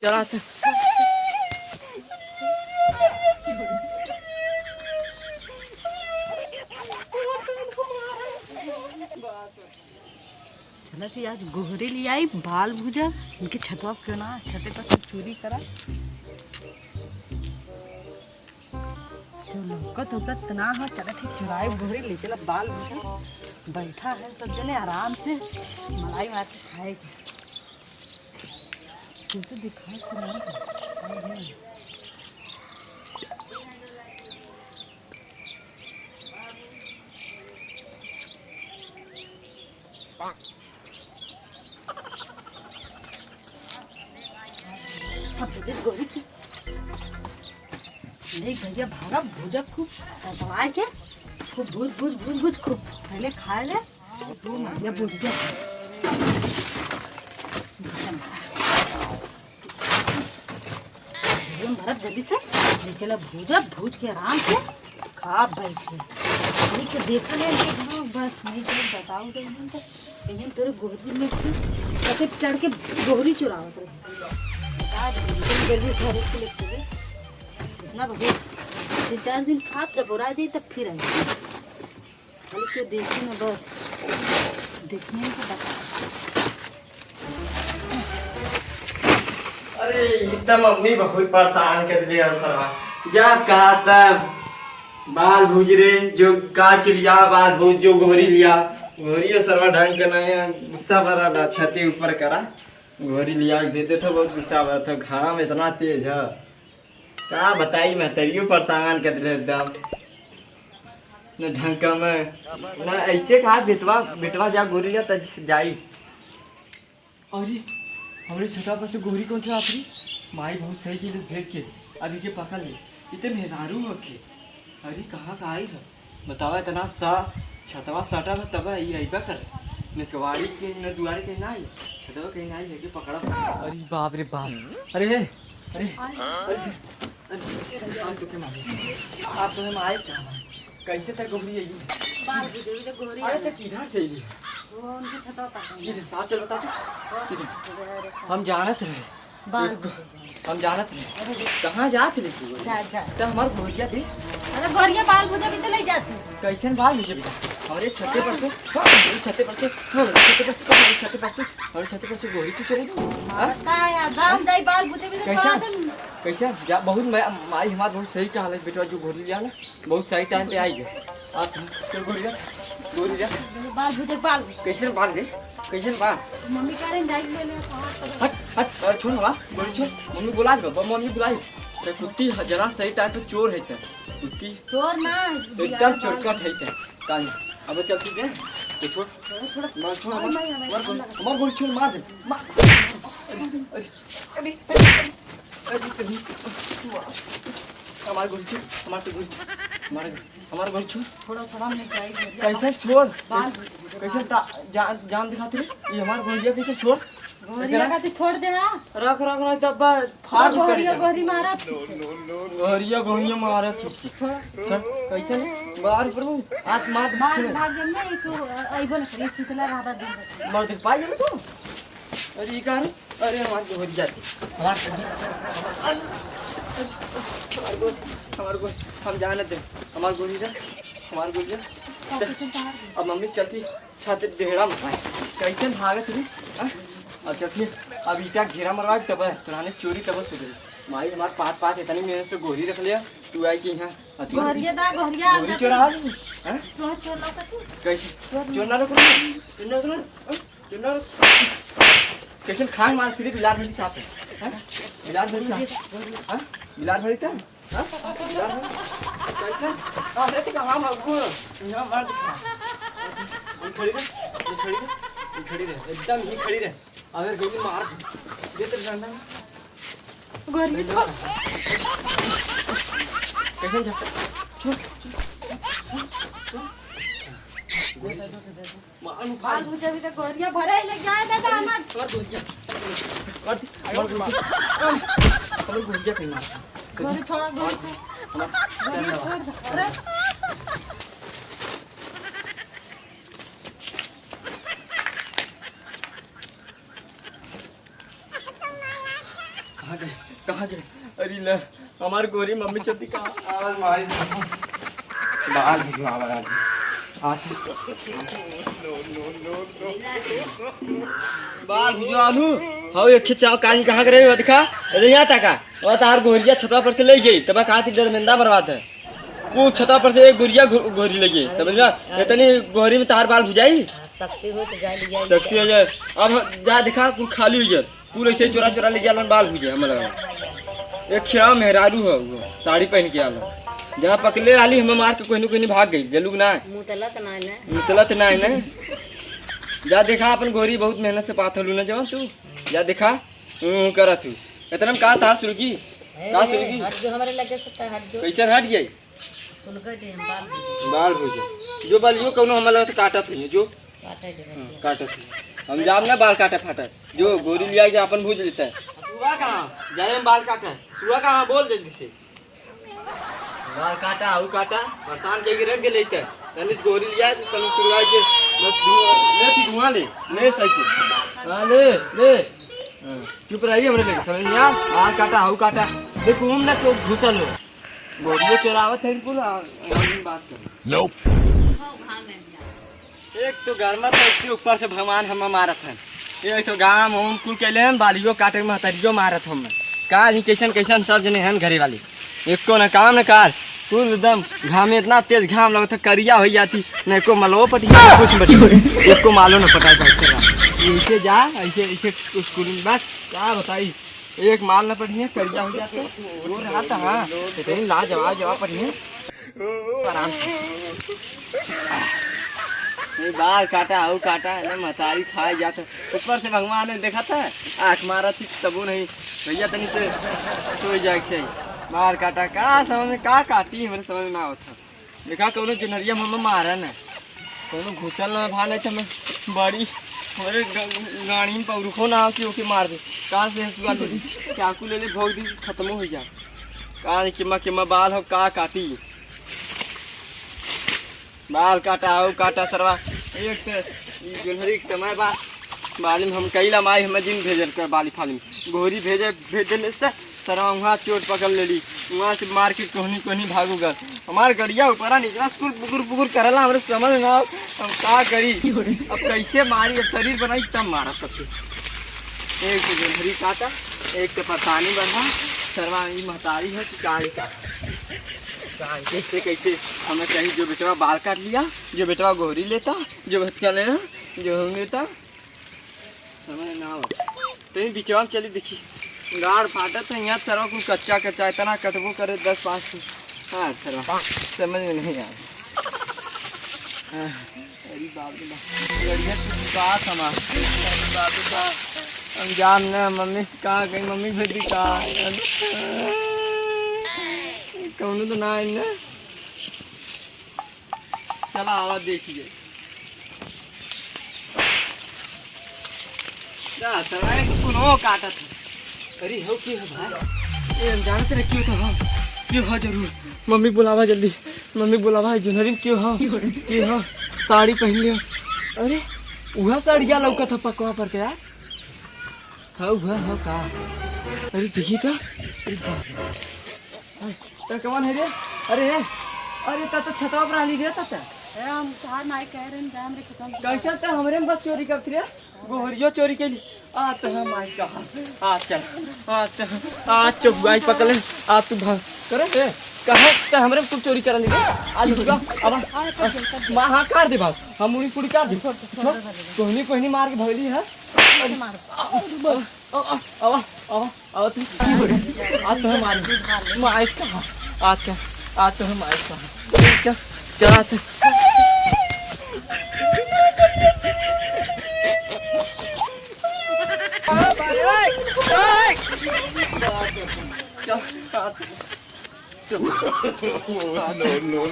चलाते चला थी आज गोहरी ले आई बाल भूजा इनके छतवा क्यों ना छते पर से चोरी करा जो लौकत होकत ना हो चला थी चुराई गोहरी ले चला बाल भूजा बैठा है सब जने आराम से मलाई मार के खाएगा कैसे दिखाई तो नहीं गोरी की नहीं भैया भागा भूजा खूब दबाए के खूब भूज भूज भूज भूज खूब पहले खा ले तो भैया भूज गया भरत जल्दी से ले चला भूजा भूज के आराम से खा बैठे के देखा है बस नहीं चलो बताऊँ तो इन्हें तेरे गोहरी में छते चढ़ के गोहरी चुरावत रहे जल्दी घर के लिए चले इतना बढ़िया 3-4 दिन खाद जब बुरा जाए तब फिर आए खाली क्यों देखी ना बस देखने को बता। अरे इतना मम्मी बहुत परेशान कर दिया सरवा जब कहा तब बाल भूज रहे जो काट के लिया बाल भूज जो गोहरी लिया गोहरी सरवा ढंग करना है गुस्सा भरा छते ऊपर करा गोहरी लिया देते थे बहुत गुस्सा भरा था घाम इतना तेज है क्या बताई मैं तरियो परेशान कर रहे एकदम न ढंग का मैं न ऐसे कहा बेटवा बेटवा जा गोहरी लिया तब जाई। अरे हमारे छठा पर से गोहरी कौन सी आखिरी माई बहुत सही की भेज के अभी के पकड़ ले इतने मेहरारू हो के अरे कहाँ का आई है बतावा इतना सा छतवा सटा था तब अइबा कर न कवाड़ी के न दुआरे के ना आई छतवा कहीं ना आई है कि पकड़ा अरे बाप रे बाप अरे अरे अरे आप तो के मारे आप तो हम आए क्या कैसे तक गोहरी आई बाल भूजे तो गोहरी अरे तो किधर से आई वो उनके छतवा पर किधर साथ चल बता तो हम जानत रहे बाल हम जानत रहे कहाँ जात रहे तू जा जा तो हमार गोहरिया दे अरे गोरिया बाल भूजा भी तो ले जाती कैसे बाल नीचे बेटा हमारे छते पर से हमारे छते पर से हमारे छते पर से हमारे छते पर से गोहरी क्यों चलेगी मारता है दाम दई बाल भूजे भी तो कैसे कैसे या बहुत माई हमार बहुत सही कहा है बेटा जो गोहरी लिया ना बहुत सही टाइम पे आई गए आप गोहरिया बाल भूजे बाल कैसे बाल गए कैसे बाल मम्मी कह रही जाई ले ले हट हट और छोड़ हवा गोहरी छोड़ मम्मी बुला दे मम्मी बुलाई तो कुत्ती जरा सही टाइम पे चोर है कुत्ती चोर ना एकदम चोरकट है कान अब चलती दे तो छोड़ मार छोड़ हमार गोली छोड़ मार दे अरे हमार गोली छोड़ हमार तो गोली हमार गोली छोड़ थोड़ा थोड़ा में कैसे छोड़ कैसे जान दिखाते ये हमार गोलियां कैसे छोड़ गोरिया का तो छोड़ दे ना रख रख रख तब फाड़ गोरिया गोरी मारा गोरिया मारा कैसे मार प्रभु हाथ मार बाल भाग में एक आइबन खरी सुतला राधा दिन मार दे पाई तू अरे ये कर अरे हमार गोहरी जाती हमार गो हम जाने दे हमार गोली जा हमार गोली जा अब मम्मी चलती छाते ढेड़ा मचाए कैसे भागत रही और चलती अब इतना घेरा मरवा तब तुराने चोरी तब सुधरी माई हमारे पास पास इतनी मेहनत से गोहरी रख लिया तू आई कि यहाँ गोरिया दा गोरिया गोहरी चोरा ली हैं तो चोर लौका तू कैसे चोर ना रोक चोर ना कैसे खान मार फिर बिलार भरी खाते हैं बिलार भरी हैं बिलार भरी था हां कैसे अरे तो कहां भागो यहां मार खड़ी रहे एकदम ही खड़ी रहे अगर गई मार दे तेरे डंडा गोरिया कैसे जा बाल भूजे भी तो गोरिया भरे ले जाए दादा हमार गोरिया कहीं गोरी थोड़ा गोरिया छोड़ दे अरे कहाँ गए? अरे ले हमारी गोरी मम्मी चलती कहाँ? आवाज मारी से बाल भिजवा आवाज बाल भिजवा लूं। हाँ एक चाव कानी कहाँ करे हो दिखा? अरे यहाँ तक आ और तार गोरिया छतवा पर से ले गई तब कहाँ थी डरमिंदा बर्बाद है। वो छतवा पर से एक गोरिया गोरी लगी समझ में इतनी गोरी में तार बाल भुजाई शक्ति हो तो जाए लिया शक्ति हो जाए। अब जा दिखा कुल खाली हुई है पूरा ऐसे चोरा चोरा ले गया बाल भुजे हमारा एक क्या मेहरारू है वो साड़ी पहन के आला जहाँ पकड़े आली हमें मार के कोई न कोई भाग गई जलूग ना मुतलत ना है ना। जा देखा अपन गोरी बहुत मेहनत से पाथ लू ना जवान तू जा देखा करा तू इतना में कहा तार शुरू की कहा शुरू की हट जो हमारे लगे सकता है हट जो कैसे हट जाए उनका दे हम बाल भुजे जो बाल यो कौनो हमारा तो काटा थी जो काटे दे काटा थी हम जाम ना बाल काटा फाटा जो गोरी लिया के अपन भूज लेता है। सुबह कहाँ जाए हम बाल काटा सुबह कहाँ बोल जल्दी से बाल काटा आऊ काटा परेशान कहीं रख के लेता है तनिस गोरी लिया तो तनिस शुरुआत के बस ले थी धुआं ले सही से हाँ ले चुप रहिए हमरे लेके समझ नहीं आ बाल काटा आऊ काटा देखो हम ना तो घुसा लो गोरी चोरावत है इनको बात कर एक तो गर्मा था इसके ऊपर से भगवान हम मारत हैं एक तो गाँव हम कुल कैले हैं बालियो काटे महतरियो मारत हम का कैसन कैसन सब जने हैं घरे वाले एक को न काम न कार तू एकदम घाम में इतना तेज घाम लगा था करिया हो जाती न को मलो पटिया कुछ बटी एक को मालो न पटा ऐसे जा ऐसे ऐसे स्कूल में बस क्या बताई एक माल न पड़ी करिया हो जाते वो रहा था हाँ इतनी लाजवाब पड़ी है आराम से बाल काटा आऊ काटा है ना मतारी खाए जाता ऊपर से भगवान ने देखा था आँख मारा थी तबू नहीं भैया तनी से सो जाए चाहिए बाल काटा का समझ में का काटी हमारे समझ में आवता देखा कौनो जनरिया में मारा न कौनो घुसल न भा नहीं था मैं बड़ी हमारे गाड़ी में पौरुखो ना कि ओके मार दे कहाँ से हंसुआ ले चाकू ले ले भोग दी खत्म हो जाए कहाँ किमा बाल हो का काटी बाल काटा हो काटा सरवा एक जुनहरी के समय बा बाली में हम कैला माई हमें जिन भेजल कर बाली फाली में गोरी भेजल से सरवा वहाँ चोट पकड़ ले ली वहाँ से मार के कोहनी भागू गल हमारे गड़िया ऊपर निकला पुकुर पुकुर करला हमारे समझ ना हम का करी अब कैसे मारी अब शरीर बनाई तब मारा सबके एक तो जुनहरी काटा एक तो परेशानी बढ़ा सरवा महतारी है कि का कैसे कैसे हमें कहीं जो बेटवा बाल काट लिया जो बेटवा गोरी लेता जो भटका लेना जो हम लेता हमें ना हो तो बिचवा में चली देखी गाड़ फाटा था यहाँ सरवा कुछ कच्चा इतना कटबो करे 10-5 हाँ सरवा समझ में नहीं आया अरे बाप हम जान न मम्मी से कहा गई मम्मी भेजी कहा कौन तो ना है ना चला आवाज देखिए काटा था अरे हो क्यों है भाई ये हम जानते रहे क्यों हो जरूर मम्मी बुलावा जल्दी मम्मी बुलावा जुनहरी क्यों हो साड़ी पहन लियो अरे वह साड़िया लौका था पकवा पर क्या हाँ वह का अरे देखिए तो कौन है रे अरे ता तो छतवा पर आली रे ता हम चार माई कह रहे हैं दाम रे खत्म कैसा था हमरे में बस चोरी करती रे गोहरियो चोरी के लिए आ तो हम आई का आ चल आ चुगवाई पकड़ ले आ तू भाग करे रे कहां त हमरे में तू चोरी कर ली आज रुका अब मां हां काट दे बाप हम मुड़ी पुड़ी काट दे कोहनी मार के भगली है अब तू आ तो हम मार आइस का आ तो हम आइस का चल तो no.